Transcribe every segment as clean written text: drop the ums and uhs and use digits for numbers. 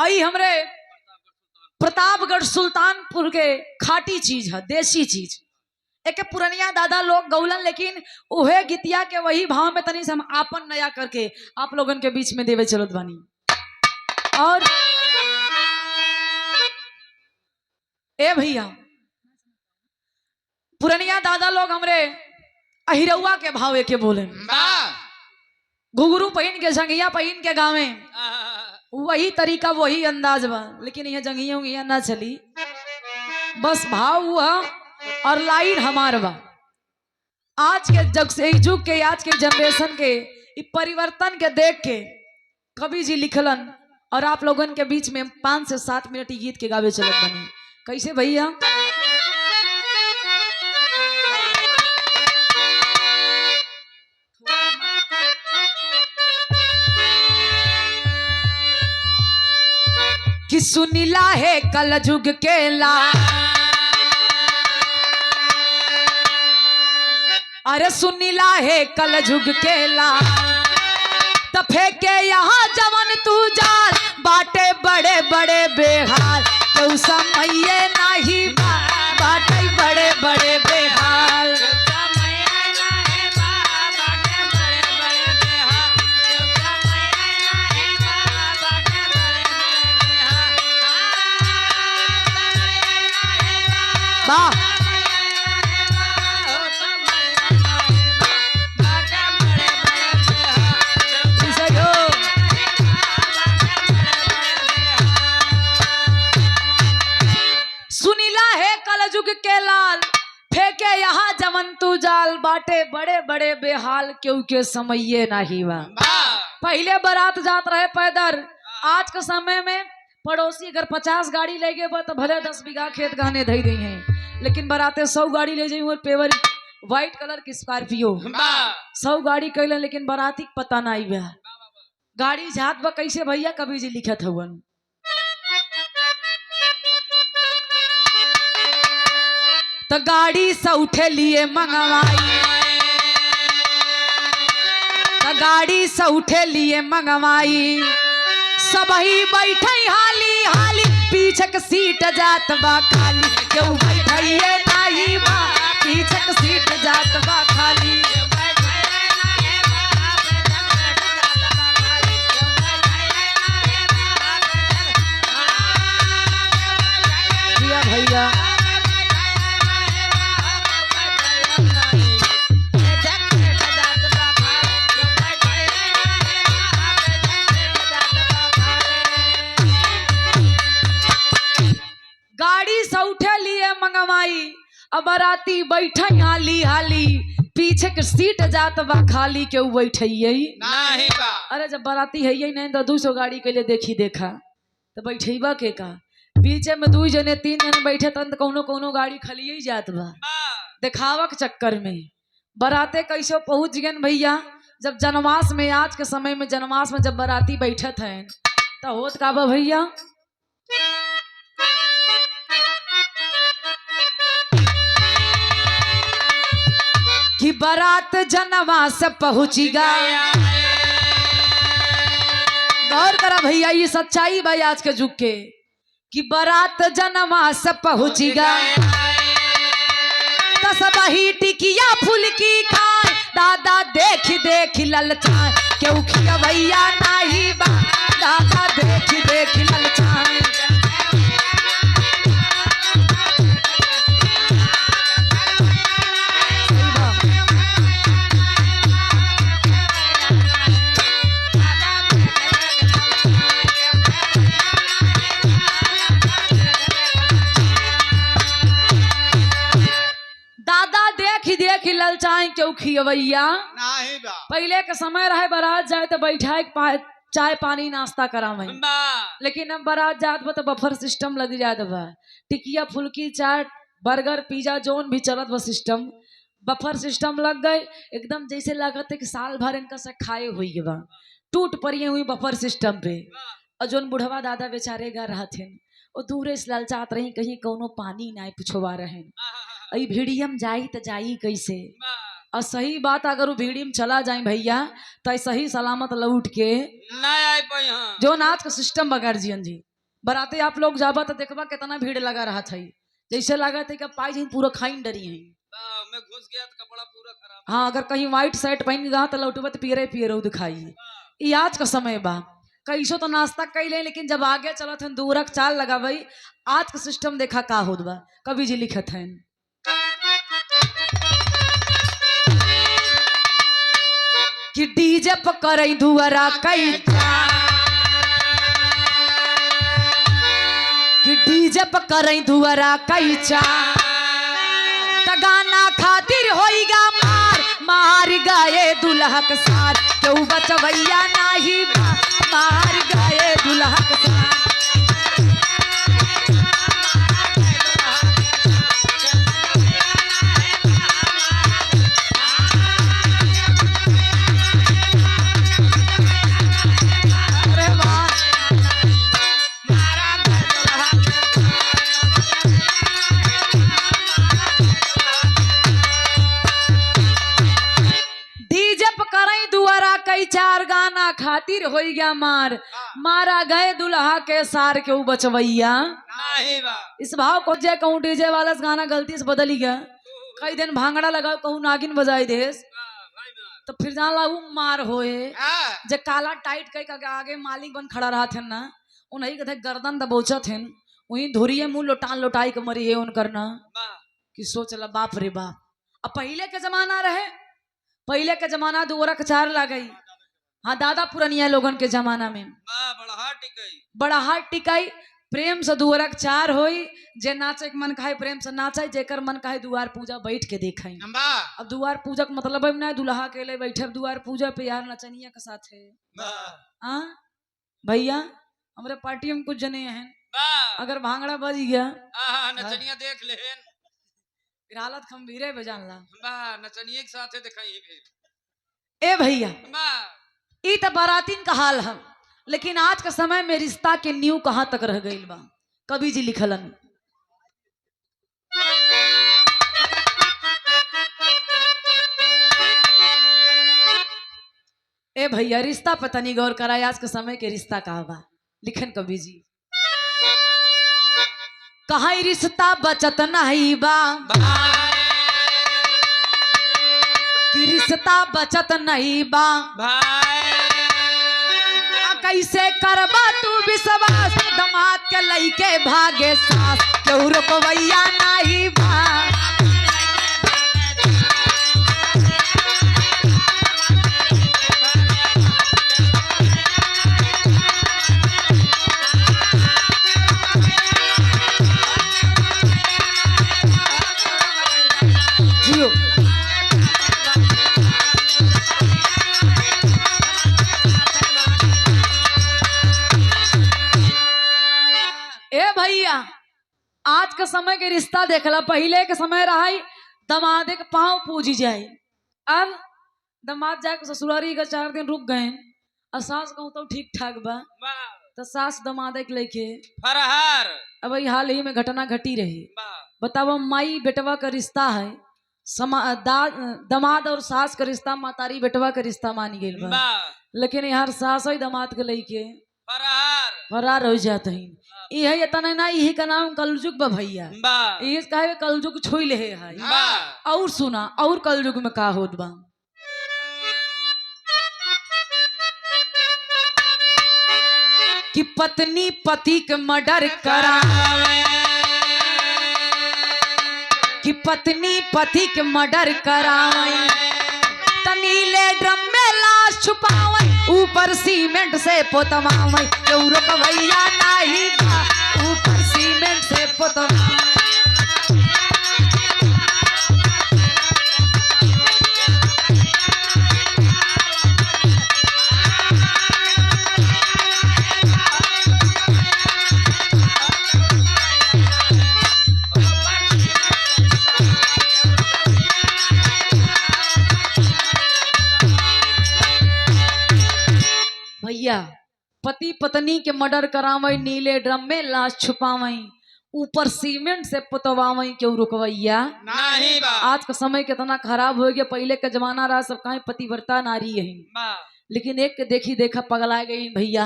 आई हमरे प्रतापगढ़ सुल्तानपुर के खाटी चीज है, देसी चीज। एक पुरनिया दादा लोग गौलन, लेकिन उहे गीतिया के वही भाव में तनी से हम आपन नया करके आप लोगन के बीच में देवे चलत बानी। और ए भैया, पुरनिया दादा लोग हमरे अहिरौआ के भाव के बोले, घुघरू पहन के जंगिया पहन के गावे, वही तरीका वही अंदाज बा, लेकिन यह जंगिया उंगिया ना चली, बस भाव हुआ और लाइन हमार बा। आज के जग से युग के, आज के जनरेशन के परिवर्तन के देख के कवि जी लिखलन और आप लोगन के बीच में 5 से 7 मिनट गीत के गावे चलत बनी। कैसे भैया? कि सुनिला है कल जुग के ला, अरे सुनिला है कल जुग के ला, त फेंके यहाँ जवन तू जाल, बाटे बड़े बड़े बेहाल, क्यों समये नहीं बाटे बड़े बड़े बेहाल। वाह, सुनीला है कलजुग के लाल, फेंके यहाँ जमन तू जाल, बाटे बड़े बड़े बेहाल, क्योंकि समये नहीं बा। पहले बारात जात रहे पैदल, आज के समय में पड़ोसी अगर 50 गाड़ी ले गए तो भले 10 बीघा खेत गहने धई रही हैं, लेकिन बाराते 100 गाड़ी ले जाइए, पेवर व्हाइट कलर की स्कॉर्पियो 100 गाड़ी कैलन, लेकिन बाराती पता नहीं बा गाड़ी जात बा कैसे। भैया कवि जी लिखत हवन, तो गाड़ी से उठे लिए मंगवाई, तो गाड़ी से उठे लिए मंगवाई, सबही बैठे हाली हाली, पीछे के सीट जात बा खाली, क्यों बैठे नहीं बा, पीछे के सीट जात बा खाली। भैया गाड़ी से उठे लिए मंगवाई, अब बाराती बैठे हाली हाली, पीछे के सीट जात बा खाली, क्यों बैठे नहीं बा। अरे जब बाराती है नहीं तो 200 गाड़ी के लिए देखी देखा, तो बैठेबा के का, पीछे में 2 जने 3 जने बैठे तन कौनो गाड़ी खाली ही जात बा, दिखावा के चक्कर में। बाराते कैसे पहुंच गए भैया, जब जनमास में, आज के समय में जनमास में जब बाराती बैठत है तो होत का बा भैया, कि बारात जनमास पहुंची गया। गौर करा भैया, ये सच्चाई भाई आज के जुग के, कि बारात जनमास पहुंची गया, तसबही टिकिया फुलकी खाए, दादा देख देख ललचाए, क्यों खिया भैया नहीं बा, दादा देख देख ललचाए। देख ललचाए, क्यों खियवैया नहीं बा। पहले के समय रहे बारात जाए तो बैठाए चाय पानी नाश्ता करावे, लेकिन अब बारात जात बा तो बफर सिस्टम लग जात बा, टिकिया फुल्की चाट बर्गर पिज्जा जोन भी चलत बा सिस्टम, बफर सिस्टम लग गए, एकदम जैसे लागत है कि साल भर इनका से खाए हुई बा, टूट पड़िए हुई बफर सिस्टम पे। और जोन बुढ़वा दादा बेचारे गा रहते वो दूरे से ललचात रही, कहीं कौनो पानी ना पुछवा रहे, अई भीड़ियम जाई तो जाई कैसे। और सही बात, अगर वो भीड़ी में चला जाए भैया तो सही सलामत लौट के ना आए, जो नाच का सिस्टम बगैर जियन जी। बराते आप लोग जाबा तो देखबा कितना भीड़ लगा रहा था, जैसे लगा था कि पाई जी पूरा खाइन डरी है। मैं घुस गया तो कपड़ा पूरा खराब। हाँ, अगर कहीं व्हाइट शर्ट पहन गया तो लौटबा तो पियरे पियरे दिखाई। ये आज का समय बा, कैसो तो नाश्ता कैले, लेकिन जब आगे चलत हन दूरक चाल लगा भाई। आज का सिस्टम देखा का होत बा, कवि जी लिखत हैं कि डीजे पर करई दुआरा कई कि डीजे पर करई दुआरा कई गाना खातिर होइगा मार मार गए दुल्हा के साथ, क्यों बचवैया नाही मार गए दुल्हा के साथ। चार गाना खातिर हो गया मार मारा गए दुल्हा के सार, क्यों बचवैया। इस भाव को जे कहूँ डीजे वाला गाना गलती से बदली गया, कई दिन भांगड़ा लगाओ कहूँ नागिन बजाई देस, तो फिर जान लागू मार होए। जे काला टाइट कई का आगे मालिक बन खड़ा रहा थे ना, उन्हीं के गर्दन दबोचा थे, वही धुरिये मुंह लोटान लोटाई के मरी है उनकर ना, कि सोच ला बाप रे बाप। अब पहले के जमाना रहे, पहले के जमाना दुआरा के चार ला गई। हाँ, दादा पुरनिया लोगन के जमाना में बड़ा हाथ टिकाई, प्रेम से दुआरा के चार होई। जे नाचे के मन खाए प्रेम से नाचे, जेकर मन खाए दुआर पूजा बैठ के देखाई। अब दुआर पूजा का मतलब है ना दुल्हा के लिए बैठे दुआर पूजा पे यार नचनिया के साथ है। हाँ भैया, हमारे पार्टी में कुछ जने हैं, अगर भांगड़ा बज गया नचनिया देख ले, हालत खंभीरे बजान ला नचनिया के साथ दिखाई। ए भैया, ई तो बारातीन का हाल है, लेकिन आज के समय में रिश्ता के नींव कहां तक रह गई बा, कवि जी लिखलन। ए भैया, रिश्ता पता नहीं गौर करा, आज के समय के रिश्ता कहा बा, लिखन कवि जी। कहा रिश्ता बचत नहीं बा, कि रिश्ता बचत नहीं बा, कैसे करबा तू विश्वास, दमाद के लइके भागे सास, क्यों रुकवैया नहीं बा। जियो भैया, आज के समय के रिश्ता देखला, पहले के समय रहा दमादे के पाँव पूजी जाए, अब दमाद जाके ससुरारी का 4 दिन रुक गए, और सास कहूँ तो ठीक ठाक बा, तो सास दमादे के लेके फरहार। अब हाल ही में घटना घटी रही, बताओ माई बेटवा का रिश्ता है, दमाद और सास का रिश्ता मातारी बेटवा का रिश्ता मान गई बा, लेकिन यार सास ही दमाद के लेके फरार हो जाते हैं। यही इतना ना, यही का नाम कलयुग बा भैया, ये कहे कलयुग छोई ले है। और सुना, और कलयुग में का होत बा, कि पत्नी पति के मर्डर करावे, कि पत्नी पति के मर्डर करावे, तनीले ड्रम में लाश छुपावे, ऊपर सीमेंट से पोतवावे, क्यों रुकवैया नहीं बा, ऊपर सीमेंट से पोतवावे। भैया, पति पत्नी के मर्डर करावई, नीले ड्रम में लाश छुपावई, ऊपर सीमेंट से पुतवावई, क्यों रुकवैया नहीं बा। आज का समय कितना खराब हो गया, पहले का जमाना रहा सब कहीं पतिव्रता नारी है, लेकिन एक देखी देखा पगला गई भैया,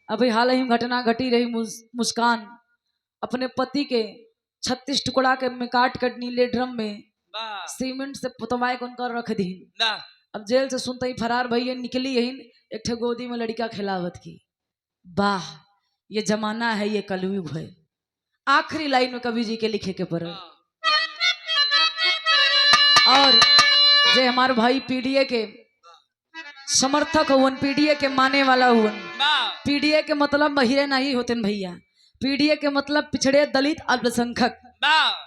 अभी हाल ही में घटना घटी रही, मुस्कान अपने पति के 36 टुकड़ा के में काट कर नीले ड्रम में सीमेंट से पुतवाए को उनका रख दी। अब जेल से सुनते ही फरार भैया निकली यही एक ठे गोदी में लड़का खिलावत की। वाह ये जमाना है, ये कलयुग है। आखिरी लाइन में कवि जी के लिखे के पर और जे हमारे भाई पीडीए के समर्थक हुन, पीडीए के माने वाला हुन। पीडीए के मतलब महिरे नहीं होते भैया, पीडीए के मतलब पिछड़े दलित अल्पसंख्यक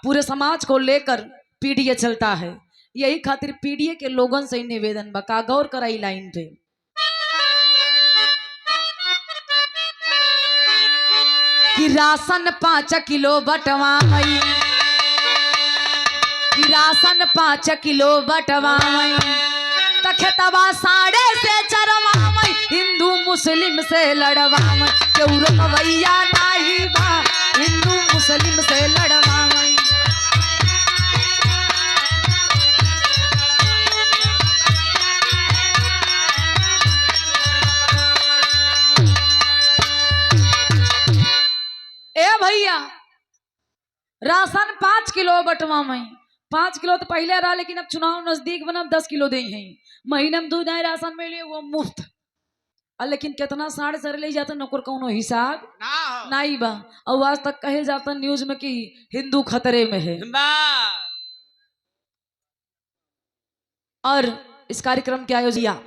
पूरे समाज को लेकर पीडीए चलता है। यही खातिर पीडीए के लोगन से निवेदन बका गौर कराई लाइन पे। कि राशन 5 किलो बटवाई, कि राशन 5 किलो बटवाई, तखेतवा 4.5 चरवाई, हिंदू मुस्लिम से लड़वाई, क्यों रोकवैया नाही बा, हिंदू मुस्लिम से लड़वाई। ए भैया राशन 5 किलो बटवाई, 5 किलो तो पहले रहा, लेकिन अब चुनाव नजदीक बना 10 किलो दे हैं। महीने में 2 दाए राशन मिले वो मुफ्त, लेकिन कितना 4.5 ले जाता नौकर कौनो हिसाब नहीं बा। और आज तक कहे जाता न्यूज में कि हिंदू खतरे में है। और इस कार्यक्रम के आयोजिया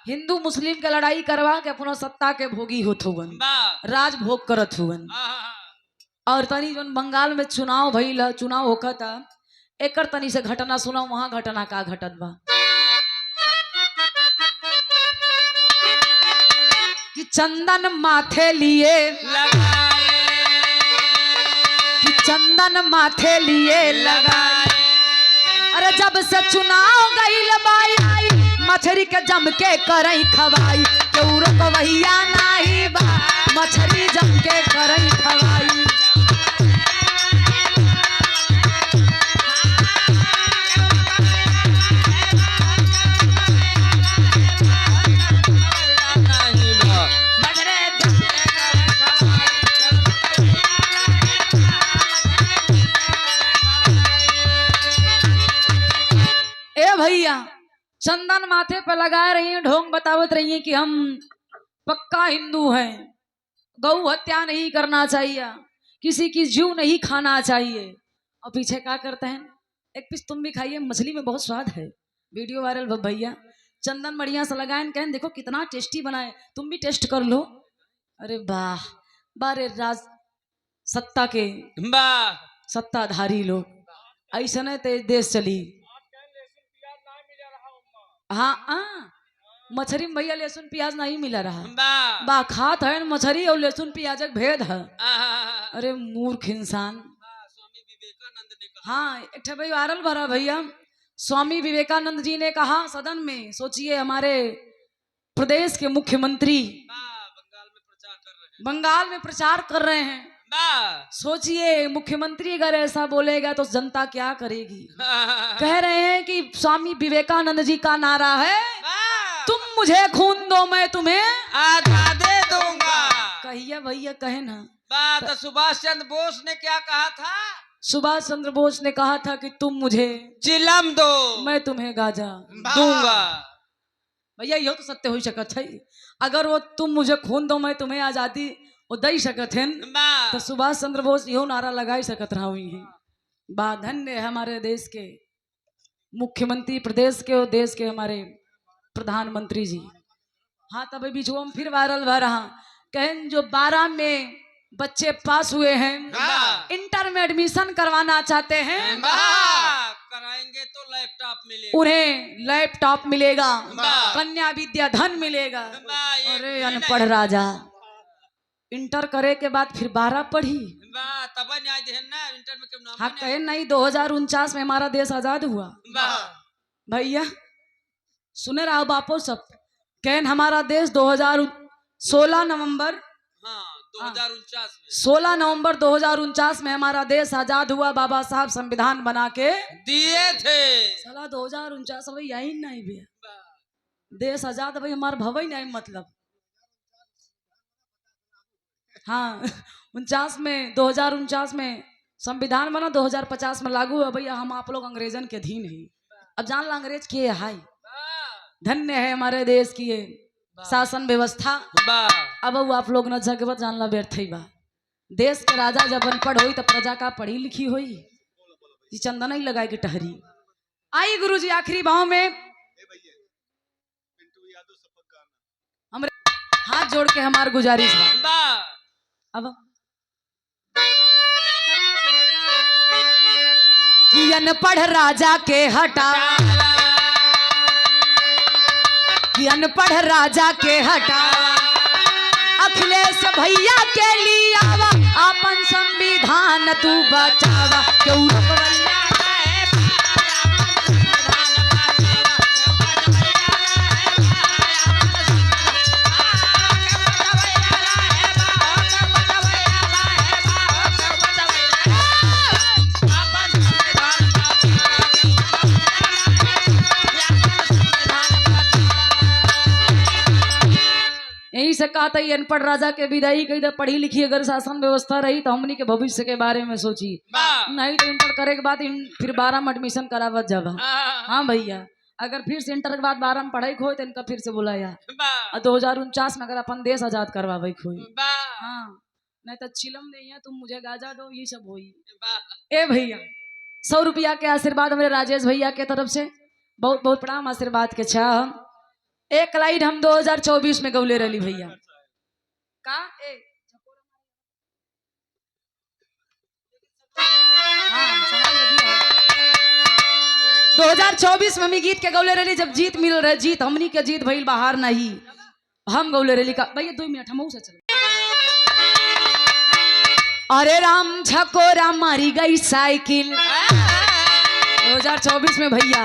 हिंदू मुस्लिम के लड़ाई करवा के अपना सत्ता के भोगी होत हुवन, राज भोग करत हुवन। और तनी जो बंगाल में चुनाव भइल, चुनाव होखता, एकर तनी से घटना सुना, वहां घटना का घटत बा। कि चंदन माथे लिए लगाए, कि चंदन माथे लिए लगाए, अरे जब से चुनाव गइल बाई, मछरी के जम के करई खवाई, क्यों रोकवैया नाही बा, मछरी जम के करई खवाई। भैया चंदन माथे पे लगाए रही है, ढोंग बतावत रही है कि हम पक्का हिंदू हैं, गौ हत्या नहीं करना चाहिए, किसी की जीव नहीं खाना चाहिए। और पीछे क्या करते हैं, एक पीस तुम भी खाइए, मछली में बहुत स्वाद है। वीडियो वायरल भैया चंदन बढ़िया से लगाए, कहें देखो कितना टेस्टी बनाए, तुम भी टेस्ट कर लो। अरे वाह बारे राज सत्ता के सत्ताधारी लोग ऐसा नहीं ते देश चली। हाँ मछरी में भैया लहसुन प्याज नहीं मिला रहा, बा खात है मछरी और लहसुन प्याज का भेद है। अरे मूर्ख इंसान। हाँ एक भाई वायरल भरा भैया, स्वामी विवेकानंद जी ने कहा सदन में, सोचिए हमारे प्रदेश के मुख्यमंत्री बंगाल में प्रचार कर रहे हैं। सोचिए मुख्यमंत्री अगर ऐसा बोलेगा तो जनता क्या करेगी। कह रहे हैं कि स्वामी विवेकानंद जी का नारा है, तुम मुझे खून दो मैं तुम्हें आजादी दूंगा। कहिए भैया कहे ना। तो सुभाष चंद्र बोस ने क्या कहा था? सुभाष चंद्र बोस ने कहा था कि तुम मुझे चिलम दो मैं तुम्हें गाजा दूंगा। भैया यो तो सत्य हो सकत है, अगर वो तुम मुझे खून दो मैं तुम्हें आजादी वो दई सकत है तो सुभाष चंद्र बोस यो नारा लगा सकत रहा हुई है। बा धन्य हमारे देश के मुख्यमंत्री, प्रदेश के और देश के हमारे प्रधानमंत्री जी। हाँ तब बीच में फिर वायरल भर रहा, कहें जो 12 में बच्चे पास हुए हैं, इंटर में एडमिशन करवाना चाहते हैं, कराएंगे तो लैपटॉप मिलेगा, उन्हें लैपटॉप मिलेगा, कन्या विद्या धन मिलेगा। अरे अनपढ़ राजा, इंटर करे के बाद फिर 12 पढ़ी, तब न्याय देन ना इंटर में क्यों ना। हाँ कहे नहीं 2049 में हमारा देश आजाद हुआ। भैया सुने रहा बापो सब, कहें हमारा देश 16 नवंबर 16 नवंबर 2049 में हमारा देश आजाद हुआ, बाबा साहब संविधान बना के दिए थे। साला 2049 भाई यही नहीं भैया, देश आजाद भाई हमारा भवई नहीं मतलब। हाँ 49 में 2049 में संविधान बना, 2050 में लागू है भैया। हम आप लोग अंग्रेजन के अधीन है। अब जान ला अंग्रेज के हाय, धन्य है हमारे देश की ये शासन व्यवस्था। अब वो आप लोग न जगवत जान ला व्यर्थ ही बा। देश के राजा जब अनपढ़ हुई तो प्रजा का पढ़ी लिखी हुई, जी चंदन ही लगाए की टहरी। आई गुरुजी आखिरी भाव में हमरे हाथ जोड़ के हमार गुजारिश बा। अब कि अनपढ़ राजा के हटा, कि अनपढ़ राजा के हटा, अखिलेश भैया के लिए आवा, अपन संविधान तू बचावा। क्यों रखवैया यही से कहा था, अनपढ़ राजा के विदाई कही तो पढ़ी लिखी अगर शासन व्यवस्था रही तो हमनी के भविष्य के बारे में सोची, नहीं तो इंटर करे के बाद फिर 12 में एडमिशन करावत जावा। हाँ भैया, अगर फिर से इंटर के बाद 12 में पढ़ाई हो तो इनका फिर से बुलाया 2049 में अगर अपन देश आजाद करवावे खोई। हाँ नहीं तो चिलम नहीं है, तुम मुझे गाजा दो, ये सब होई। ए भैया 100 रुपया के आशीर्वाद मेरे राजेश भैया के तरफ से बहुत बहुत प्रणाम, आशीर्वाद के छा। एक लाइन हम 2024 में गौले रही भैया का हाँ, 2024 में हम गीत के गौले रही। जब जीत मिल रहे, जीत हमनी के जीत भइल बाहर नहीं, हम गौले रही का भैया 2 मिनट हम से चल। अरे राम झकोरा मारी गई साइकिल 2024 में भैया।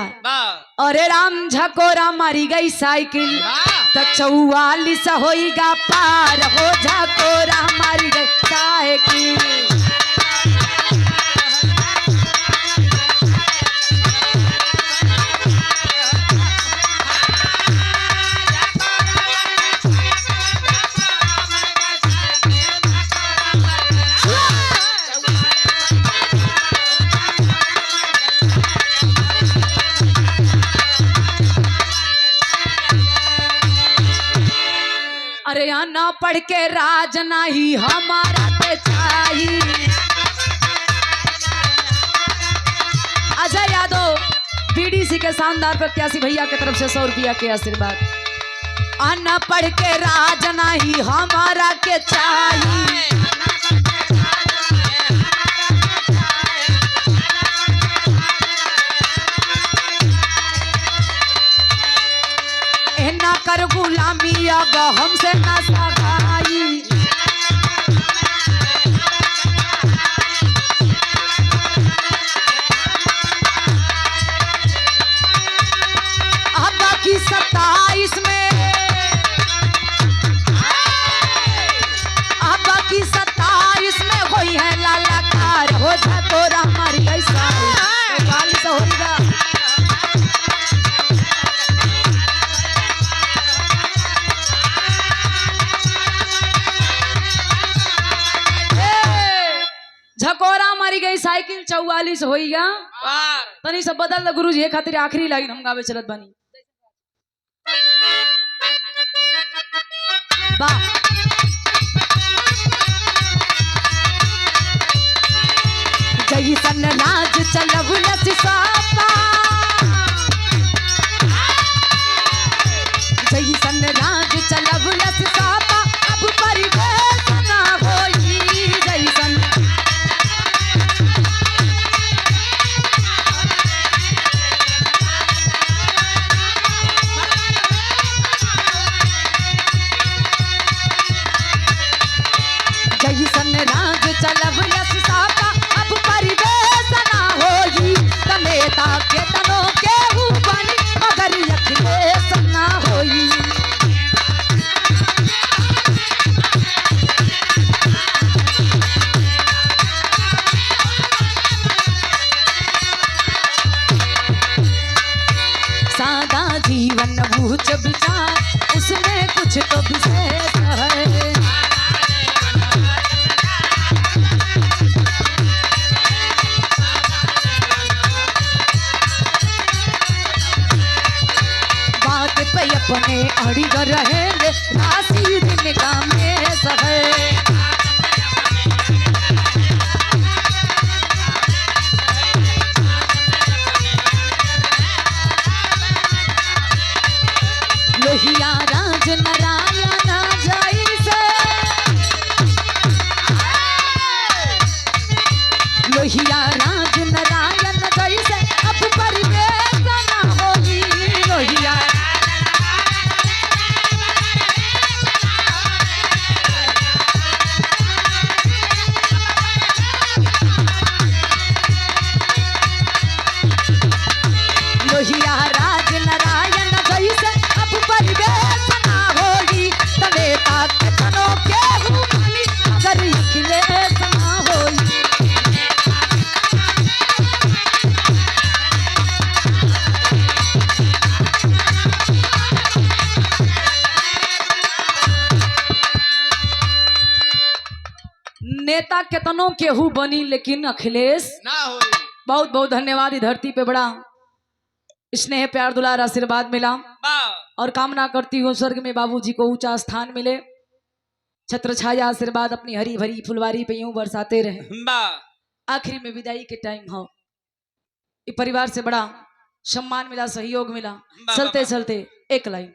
अरे राम झकोरा मारी गई साइकिल, तो 44 होईगा पार हो, झकोरा मारी गई साइकिल। अरे यहाँ ना पढ़ के राज नहीं हमारा के चाहिए। अजय यादव बीडीसी के शानदार प्रत्याशी भैया के तरफ से 100 रुपया के आशीर्वाद। ना पढ़ के राज नहीं हमारा के चाहिए, ना कर गुलामी अब हमसे ना सगाई। अब बाकी 27 में, अब बाकी 27 में कोई है लालाकार हो, झकोरा हमारी ऐसा 40 होगा। झकोरा मारी गई साइकिल 44 होईगा तनी सब बदल द गुरुजी खातिर आखिरी लाइन हम गावे चलत बानी। जैसन राज चलवलस सापा, जैसन राज चलवलस सापा, अब परिवेश ना होई। जैसन जैसन राज चलवलस सापा, अब परिवेश ना होई। नेता के तनो के बनी मगर अखिलेश ना होई। सादा जीवन बूझ विचार, उसमें कुछ तो विशेष है। राशि दिन का में सहे। लोहिया राज नारायण जैसे लोहिया राज नारायण जैसे अब परिवेश न होगी। लोहिया लोहिया राज नारायण जैसे अब परिवेश न होगी। तनेता केतनो केहू मानी अगर अखिलेश न होई। नेता केतनो केहू बनी लेकिन अखिलेश ना होई। बहुत बहुत धन्यवाद। इस धरती पे बड़ा स्नेह प्यार दुलार आशीर्वाद मिला और कामना करती हूँ स्वर्ग में बाबूजी को ऊंचा स्थान मिले। छत्र छाया आशीर्वाद अपनी हरी भरी फुलवारी पे यूं बरसाते रहे। आखिरी में विदाई के टाइम हो, परिवार से बड़ा सम्मान मिला, सहयोग मिला। चलते चलते एक लाइन